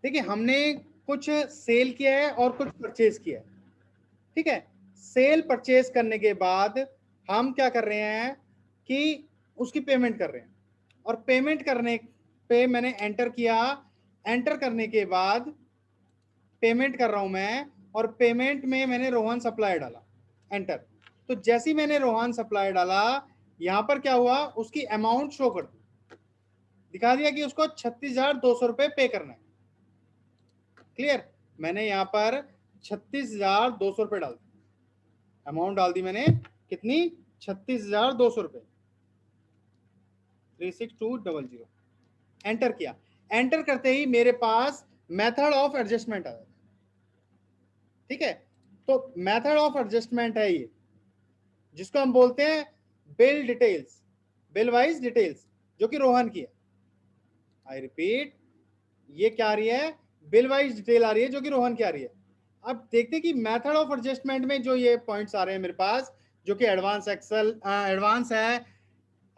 देखिए हमने कुछ सेल किया है और कुछ परचेज किया है, ठीक है। सेल परचेज करने के बाद हम क्या कर रहे हैं कि उसकी पेमेंट कर रहे हैं, और पेमेंट करने पे मैंने एंटर किया। एंटर करने के बाद पेमेंट कर रहा हूं मैं, और पेमेंट में मैंने रोहन सप्लाई डाला, एंटर। तो जैसे ही मैंने रोहन सप्लाई डाला, यहां पर क्या हुआ, उसकी अमाउंट शो कर दी, दिखा दिया कि उसको 36,200 रुपए पे करना है। क्लियर। मैंने यहां पर 36,200 रुपए डाल दी, अमाउंट डाल दी मैंने कितनी, 36,200 रुपए, 36200, एंटर किया। एंटर करते ही मेरे पास मेथड ऑफ एडजस्टमेंट आया, ठीक है। तो मेथड ऑफ एडजस्टमेंट है ये, जिसको हम बोलते हैं bill details, bill wise details, जो कि रोहन की है। आई रिपीट, ये क्या आ रही है, बिल वाइज डिटेल आ रही है, जो कि रोहन की आ रही है। अब देखते हैं कि मेथड ऑफ एडजस्टमेंट में जो ये पॉइंट्स आ रहे हैं मेरे पास, जो कि एडवांस एक्सेल, एडवांस है,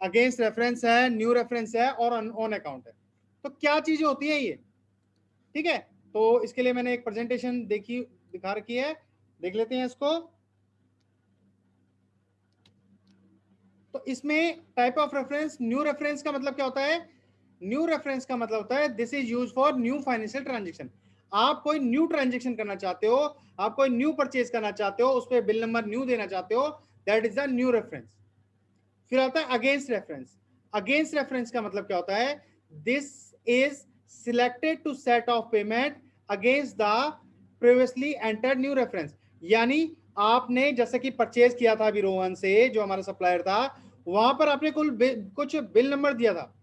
अगेंस्ट रेफरेंस है, न्यू रेफरेंस है, और ऑन अकाउंट है। तो क्या चीजें होती हैं ये, ठीक है। तो इसके लिए मैंने एक प्रेजेंटेशन दिखा रखी है, देख लेते हैं इसको। तो इसमें type of reference, new reference का मतलब क्या होता है, न्यू रेफरेंस का मतलब होता है this is use for new financial transaction. आप कोई न्यू ट्रांजेक्शन करना चाहते हो, आप कोई न्यू परचेज करना चाहते हो, उस पर बिल नंबर न्यू देना चाहते हो, that is the new reference. फिर आता है अगेंस्ट रेफरेंस। अगेंस्ट रेफरेंस का मतलब क्या होता है, this is selected to set of payment against the previously entered new reference. यानी आपने जैसे कि परचेज किया था अभी रोहन से, जो हमारा सप्लायर था, वहां पर आपने कुछ बिल नंबर दिया था।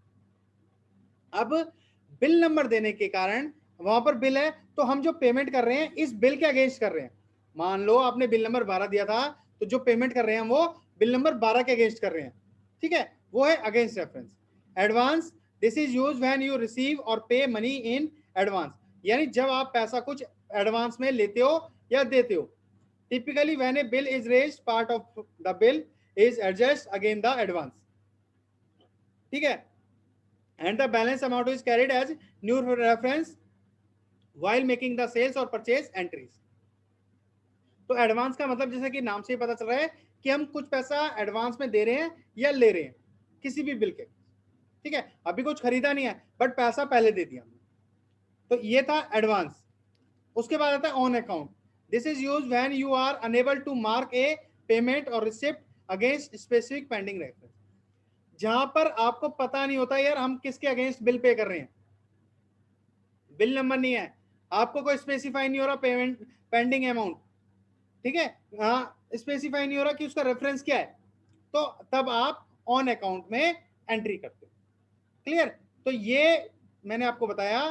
अब बिल नंबर देने के कारण वहां पर बिल है, तो हम जो पेमेंट कर रहे हैं इस बिल के अगेंस्ट कर रहे हैं। मान लो आपने बिल नंबर 12 दिया था, तो जो पेमेंट कर रहे हैं वो बिल नंबर 12 के अगेंस्ट कर रहे हैं, ठीक है। वो है against reference. Advance, this is use when you receive और पे मनी इन एडवांस। यानी जब आप पैसा कुछ एडवांस में लेते हो या देते हो। Typically when A bill is raised, part of the bill is adjust again the advance, ठीक है। And the balance amount is carried as new reference while making the sales or purchase entries. तो advance का मतलब जैसे कि नाम से ही पता चल रहा है कि हम कुछ पैसा एडवांस में दे रहे हैं या ले रहे हैं किसी भी बिल के, ठीक है। अभी कुछ खरीदा नहीं है, बट पैसा पहले दे दिया। तो ये था एडवांस। उसके बाद आता है on account. This is use when you are unable to mark a payment और receipt against specific pending reference. जहां पर आपको पता नहीं होता यार हम किसके अगेंस्ट बिल पे कर रहे हैं, बिल नंबर नहीं है, आपको कोई स्पेसिफाई नहीं हो रहा पेमेंट पेंडिंग अमाउंट, ठीक है, हाँ स्पेसिफाई नहीं हो रहा कि उसका रेफरेंस क्या है, तो तब आप ऑन अकाउंट में एंट्री करते हो। क्लियर। तो ये मैंने आपको बताया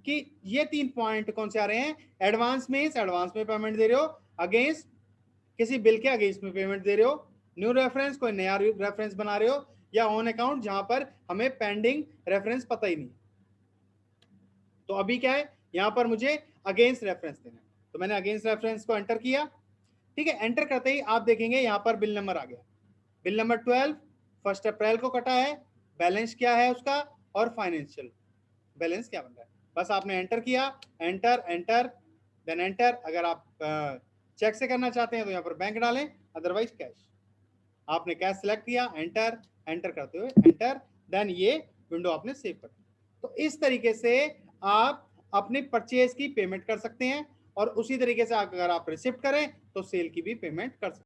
कि ये 3 पॉइंट कौन से आ रहे हैं। एडवांस में एडवांस में पेमेंट दे रहे हो, अगेंस्ट किसी बिल के अगेंस्ट में पेमेंट दे रहे हो, न्यू रेफरेंस कोई नया रेफरेंस बना रहे हो, या ऑन अकाउंट जहां पर हमें पेंडिंग रेफरेंस पता ही नहीं। तो अभी क्या है, यहां पर मुझे अगेंस्ट रेफरेंस देना है, तो मैंने अगेंस्ट रेफरेंस को एंटर किया, ठीक है। एंटर करते ही आप देखेंगे यहां पर बिल नंबर आ गया, बिल नंबर 12, 1 अप्रैल को कटा है, बैलेंस क्या है उसका, और फाइनेंशियल बैलेंस क्या बन रहा है। बस आपने एंटर किया, एंटर एंटर देन एंटर। अगर आप चेक से करना चाहते हैं तो यहाँ पर बैंक डालें, अदरवाइज कैश। आपने कैश सेलेक्ट किया, एंटर एंटर करते हुए एंटर, देन ये विंडो आपने सेव कर दी। तो इस तरीके से आप अपने परचेज की पेमेंट कर सकते हैं, और उसी तरीके से अगर आप रिसिप्ट करें तो सेल की भी पेमेंट कर सकते हैं।